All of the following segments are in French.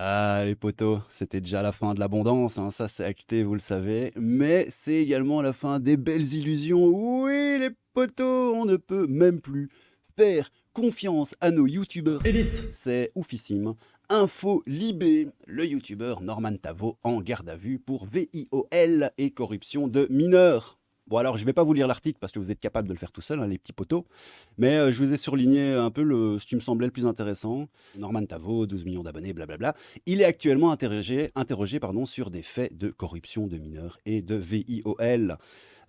Ah, les potos, c'était déjà la fin de l'abondance, hein, ça c'est acté, vous le savez. Mais c'est également la fin des belles illusions. Oui, les potos, on ne peut même plus faire confiance à nos youtubeurs élites. C'est oufissime. Info Libé, le youtubeur Norman Tavo en garde à vue pour VIOL et corruption de mineurs. Bon alors je vais pas vous lire l'article parce que vous êtes capable de le faire tout seul, hein, les petits potos. Mais je vous ai surligné un peu ce qui me semblait le plus intéressant. Norman Tavo, 12 millions d'abonnés, blablabla. Il est actuellement interrogé sur des faits de corruption de mineurs et de VIOL,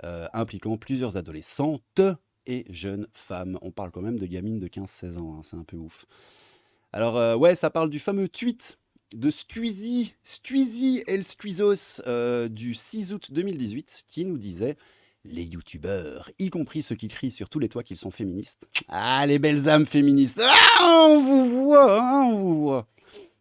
impliquant plusieurs adolescentes et jeunes femmes. On parle quand même de gamines de 15-16 ans, hein, c'est un peu ouf. Alors ouais, ça parle du fameux tweet de Squeezie El Squeezos du 6 août 2018 qui nous disait: les youtubeurs, y compris ceux qui crient sur tous les toits qu'ils sont féministes. Ah, les belles âmes féministes. Ah, on vous voit, hein, on vous voit.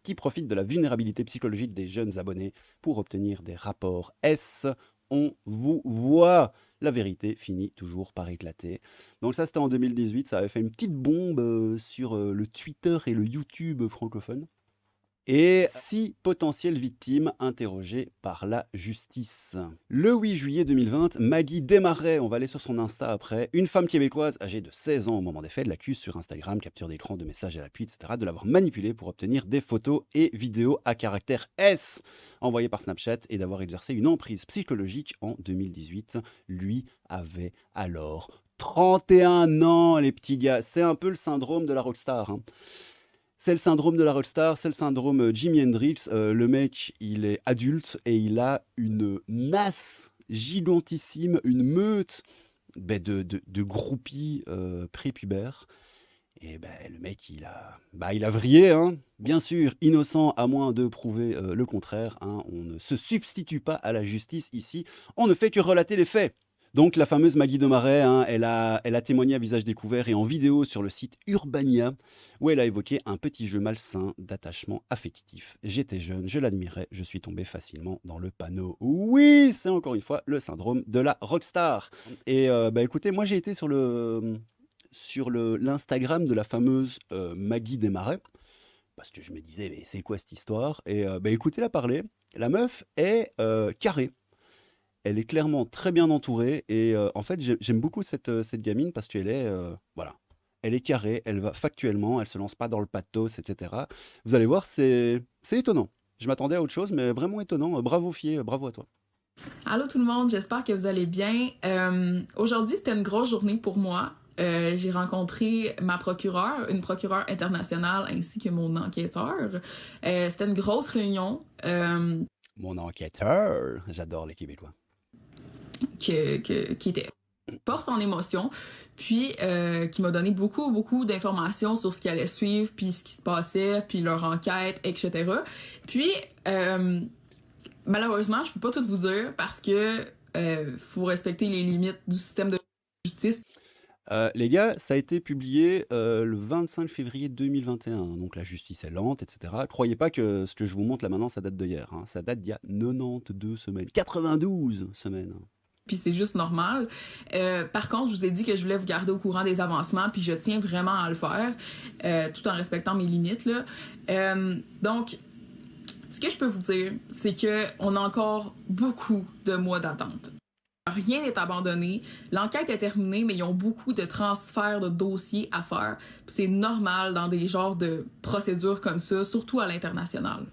Qui profitent de la vulnérabilité psychologique des jeunes abonnés pour obtenir des rapports S. On vous voit. La vérité finit toujours par éclater. Donc ça, c'était en 2018. Ça avait fait une petite bombe sur le Twitter et le YouTube francophone. Et 6 potentielles victimes interrogées par la justice. Le 8 juillet 2020, Maggie Desmarais, on va aller sur son Insta après, une femme québécoise âgée de 16 ans au moment des faits, l'accuse sur Instagram, capture d'écran de messages à l'appui, etc., de l'avoir manipulée pour obtenir des photos et vidéos à caractère S envoyées par Snapchat et d'avoir exercé une emprise psychologique en 2018. Lui avait alors 31 ans, les petits gars. C'est un peu le syndrome de la rockstar, hein. C'est le syndrome de la rockstar, c'est le syndrome Jimi Hendrix. Le mec, il est adulte et il a une masse gigantissime, une meute de groupies prépubères. Et le mec, il a vrillé, hein. Bien sûr, innocent à moins de prouver le contraire, hein. On ne se substitue pas à la justice ici. On ne fait que relater les faits. Donc la fameuse Maggie Desmarais, hein, elle a témoigné à visage découvert et en vidéo sur le site Urbania, où elle a évoqué un petit jeu malsain d'attachement affectif. J'étais jeune, je l'admirais, je suis tombé facilement dans le panneau. Oui, c'est encore une fois le syndrome de la rockstar. Et écoutez, moi j'ai été sur l'Instagram de la fameuse Maggie Desmarais, parce que je me disais, mais c'est quoi cette histoire? Et écoutez-la parler, la meuf est carrée. Elle est clairement très bien entourée et en fait, j'aime beaucoup cette gamine parce qu'elle est, voilà, elle est carrée, elle va factuellement, elle se lance pas dans le pathos, et cetera. Vous allez voir, c'est étonnant. Je m'attendais à autre chose, mais vraiment étonnant. Bravo Fier, bravo à toi. Allô tout le monde, j'espère que vous allez bien. Aujourd'hui, c'était une grosse journée pour moi. J'ai rencontré ma procureure, une procureure internationale ainsi que mon enquêteur. C'était une grosse réunion Mon enquêteur, j'adore les Québécois. qui était forte en émotion, puis qui m'a donné beaucoup d'informations sur ce qui allait suivre, puis ce qui se passait, puis leur enquête, etc. Puis, malheureusement, je peux pas tout vous dire parce que faut respecter les limites du système de justice. Les gars, ça a été publié le 25 février 2021, donc la justice est lente, etc. Croyez pas que ce que je vous montre là maintenant, ça date d'hier, hein. Ça date d'il y a 92 semaines, 92 semaines. Puis c'est juste normal. Par contre, je vous ai dit que je voulais vous garder au courant des avancements, puis je tiens vraiment à le faire, tout en respectant mes limites, là. Donc, ce que je peux vous dire, c'est qu'on a encore beaucoup de mois d'attente. Rien n'est abandonné. L'enquête est terminée, mais ils ont beaucoup de transferts de dossiers à faire. Puis c'est normal dans des genres de procédures comme ça, surtout à l'international.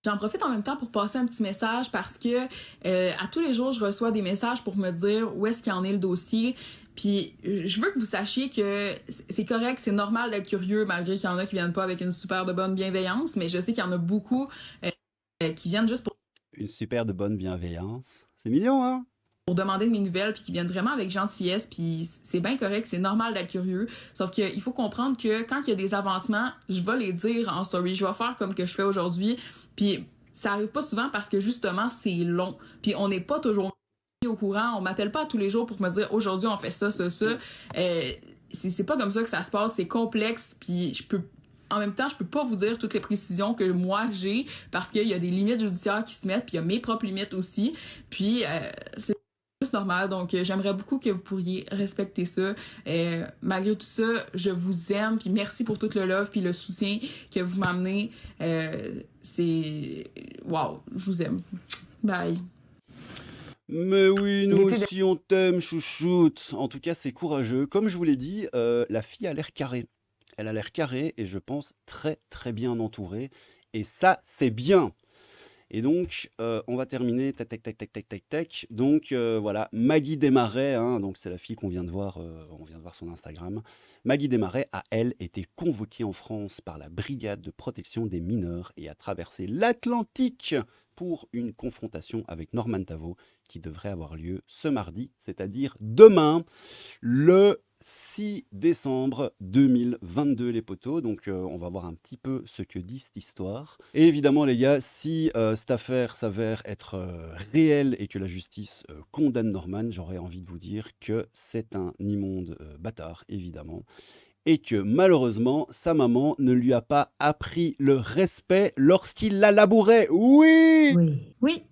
J'en profite en même temps pour passer un petit message parce que à tous les jours, je reçois des messages pour me dire où est-ce qu'il en est le dossier. Puis je veux que vous sachiez que c'est correct, c'est normal d'être curieux malgré qu'il y en a qui viennent pas avec une super de bonne bienveillance, mais je sais qu'il y en a beaucoup qui viennent juste Une super de bonne bienveillance. C'est mignon, hein? pour demander de mes nouvelles puis qui viennent vraiment avec gentillesse, puis c'est bien correct, c'est normal d'être curieux, sauf qu'il faut comprendre que quand il y a des avancements, je vais les dire en story, je vais faire comme que je fais aujourd'hui, puis ça arrive pas souvent parce que justement c'est long, puis on n'est pas toujours au courant, on m'appelle pas tous les jours pour me dire aujourd'hui on fait ça, c'est pas comme ça que ça se passe, c'est complexe, puis en même temps, je peux pas vous dire toutes les précisions que moi j'ai parce qu'il y a des limites judiciaires qui se mettent, puis il y a mes propres limites aussi. Puis c'est juste normal. Donc, j'aimerais beaucoup que vous pourriez respecter ça. Malgré tout ça, je vous aime. Puis merci pour tout le love puis le soutien que vous m'amenez. C'est... Wow, je vous aime. Bye. Mais oui, nous Il était aussi on t'aime, chouchoute. En tout cas, c'est courageux. Comme je vous l'ai dit, la fille a l'air carrée. Elle a l'air carrée et je pense très très bien entourée. Et ça, c'est bien. Et donc, on va terminer. Tac, tac, tac, tac, tac, tac, tac. Donc, voilà, Maggie Desmarais, hein, donc c'est la fille qu'on vient de voir, on vient de voir son Instagram. Maggie Desmarais a, elle, été convoquée en France par la Brigade de protection des mineurs et a traversé l'Atlantique pour une confrontation avec Norman Tavo qui devrait avoir lieu ce mardi, c'est-à-dire demain, le 6 décembre 2022, les potos. Donc, on va voir un petit peu ce que dit cette histoire. Et évidemment, les gars, si cette affaire s'avère être réelle et que la justice condamne Norman, j'aurais envie de vous dire que c'est un immonde bâtard, évidemment. Et que malheureusement, sa maman ne lui a pas appris le respect lorsqu'il la labourait. Oui! Oui. Oui.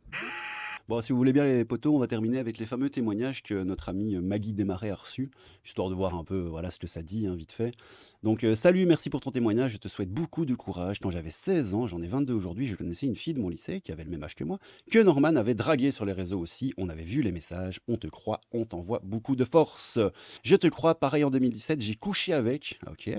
Bon, si vous voulez bien les potos, on va terminer avec les fameux témoignages que notre amie Maggie Desmarais a reçus, histoire de voir un peu voilà, ce que ça dit, hein, vite fait. Donc, salut, merci pour ton témoignage, je te souhaite beaucoup de courage. Quand j'avais 16 ans, j'en ai 22 aujourd'hui, je connaissais une fille de mon lycée qui avait le même âge que moi, que Norman avait dragué sur les réseaux aussi. On avait vu les messages, on te croit, on t'envoie beaucoup de force. Je te crois, pareil en 2017, j'ai couché avec, ok.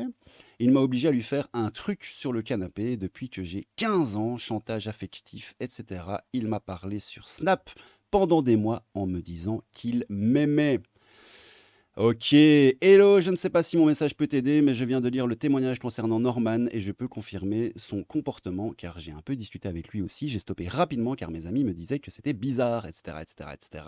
Il m'a obligé à lui faire un truc sur le canapé depuis que j'ai 15 ans, chantage affectif, etc. Il m'a parlé sur Snap pendant des mois en me disant qu'il m'aimait. Ok, hello, je ne sais pas si mon message peut t'aider, mais je viens de lire le témoignage concernant Norman et je peux confirmer son comportement car j'ai un peu discuté avec lui aussi. J'ai stoppé rapidement car mes amis me disaient que c'était bizarre, etc., etc., etc.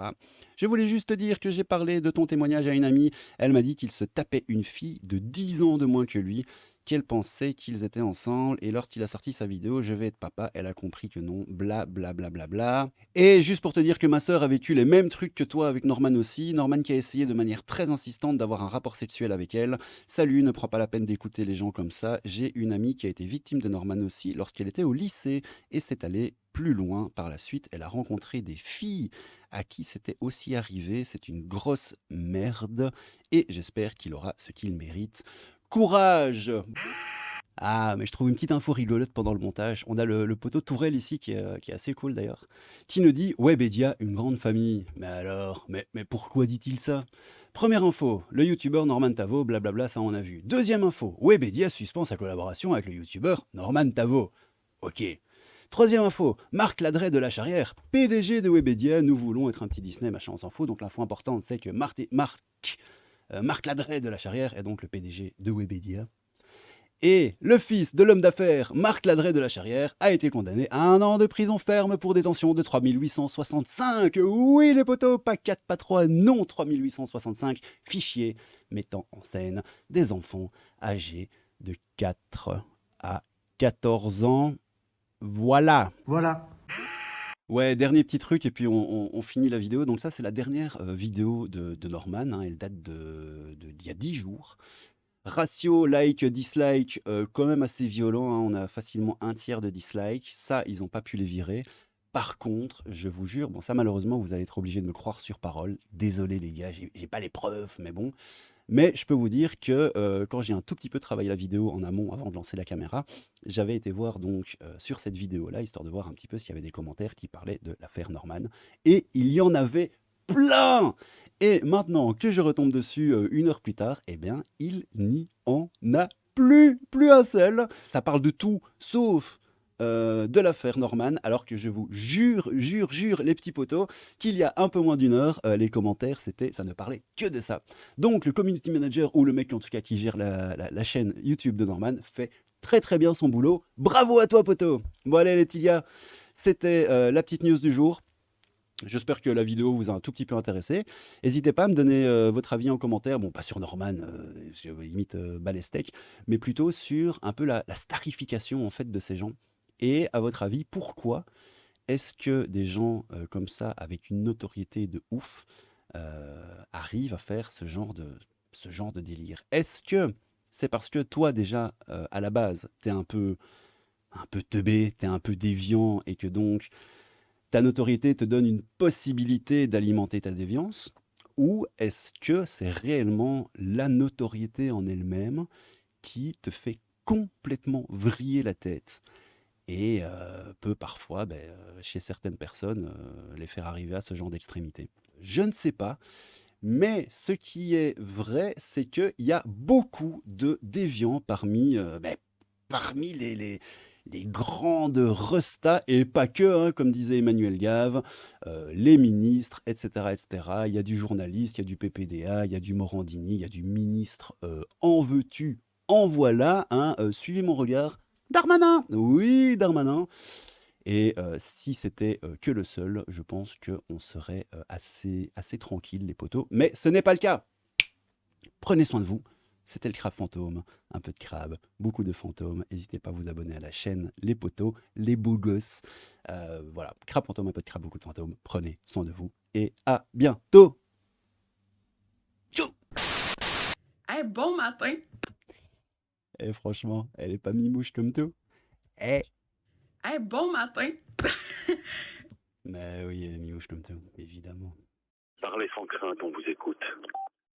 Je voulais juste te dire que j'ai parlé de ton témoignage à une amie. Elle m'a dit qu'il se tapait une fille de 10 ans de moins que lui, qu'elle pensait qu'ils étaient ensemble et lorsqu'il a sorti sa vidéo «Je vais être papa», elle a compris que non, bla bla bla bla bla. Et juste pour te dire que ma sœur a vécu les mêmes trucs que toi avec Norman aussi, Norman qui a essayé de manière très insistante d'avoir un rapport sexuel avec elle. Salut, ne prends pas la peine d'écouter les gens comme ça. J'ai une amie qui a été victime de Norman aussi lorsqu'elle était au lycée et c'est allée plus loin par la suite. Elle a rencontré des filles à qui c'était aussi arrivé. C'est une grosse merde et j'espère qu'il aura ce qu'il mérite. Courage! Ah, mais je trouve une petite info rigolote pendant le montage. On a le poteau Tourelle ici qui est assez cool d'ailleurs, qui nous dit Webedia, une grande famille. Mais alors, mais pourquoi dit-il ça? Première info, le youtubeur Norman Tavo, blablabla, ça on a vu. Deuxième info, Webedia suspend sa collaboration avec le youtubeur Norman Tavo. Ok. Troisième info, Marc Ladret de la Charrière, PDG de Webedia, nous voulons être un petit Disney, machin, on s'en fout. Donc l'info importante, c'est que Marc Ladret de la Charrière est donc le PDG de Webedia. Et le fils de l'homme d'affaires Marc Ladret de la Charrière a été condamné à 1 an de prison ferme pour détention de 3865. Oui les potos, pas 4, pas 3, non 3865 fichiers mettant en scène des enfants âgés de 4 à 14 ans. Voilà. Voilà. Ouais, dernier petit truc et puis on finit la vidéo. Donc ça c'est la dernière vidéo de Norman, hein, elle date d'il y a 10 jours. Ratio like-dislike, quand même assez violent, hein, on a facilement un tiers de dislike. Ça, ils n'ont pas pu les virer. Par contre, je vous jure, bon ça malheureusement, vous allez être obligés de me croire sur parole. Désolé les gars, j'ai pas les preuves, mais bon. Mais je peux vous dire que quand j'ai un tout petit peu travaillé la vidéo en amont avant de lancer la caméra, j'avais été voir donc sur cette vidéo-là, histoire de voir un petit peu s'il y avait des commentaires qui parlaient de l'affaire Norman. Et il y en avait plein. Et maintenant que je retombe dessus 1 heure plus tard, eh bien, il n'y en a plus un seul. Ça parle de tout, sauf de l'affaire Norman, alors que je vous jure, les petits potos, qu'il y a un peu moins d'1 heure, les commentaires, ça ne parlait que de ça. Donc, le community manager, ou le mec en tout cas qui gère la chaîne YouTube de Norman, fait très très bien son boulot. Bravo à toi, poteau. Bon, allez, les petits gars, c'était la petite news du jour. J'espère que la vidéo vous a un tout petit peu intéressé. N'hésitez pas à me donner votre avis en commentaire. Bon, pas sur Norman, limite balèze-tech, mais plutôt sur un peu la starification en fait de ces gens. Et à votre avis, pourquoi est-ce que des gens comme ça, avec une notoriété de ouf, arrivent à faire ce genre de délire? Est-ce que c'est parce que toi déjà, à la base, t'es un peu teubé, t'es un peu déviant et que donc ta notoriété te donne une possibilité d'alimenter ta déviance, ou est-ce que c'est réellement la notoriété en elle-même qui te fait complètement vriller la tête et peut parfois, chez certaines personnes, les faire arriver à ce genre d'extrémité. Je ne sais pas, mais ce qui est vrai, c'est qu'il y a beaucoup de déviants parmi les grandes restas, et pas que, hein, comme disait Emmanuel Gave, les ministres, etc., etc. Il y a du journaliste, il y a du PPDA, il y a du Morandini, il y a du ministre en veux-tu, en voilà, hein, suivez mon regard. Darmanin, oui, Darmanin. Et si c'était que le seul, je pense qu'on serait assez tranquille, les potos. Mais ce n'est pas le cas. Prenez soin de vous. C'était le crabe fantôme. Un peu de crabe, beaucoup de fantômes. N'hésitez pas à vous abonner à la chaîne, les potos, les beaux gosses. Voilà, crabe fantôme, un peu de crabe, beaucoup de fantômes. Prenez soin de vous et à bientôt. Ciao. Hey, bon matin! Et franchement, elle est pas mimouche comme tout. Eh, Hey, bon matin! mais oui, elle est mimouche comme tout, évidemment. Parlez sans crainte, on vous écoute.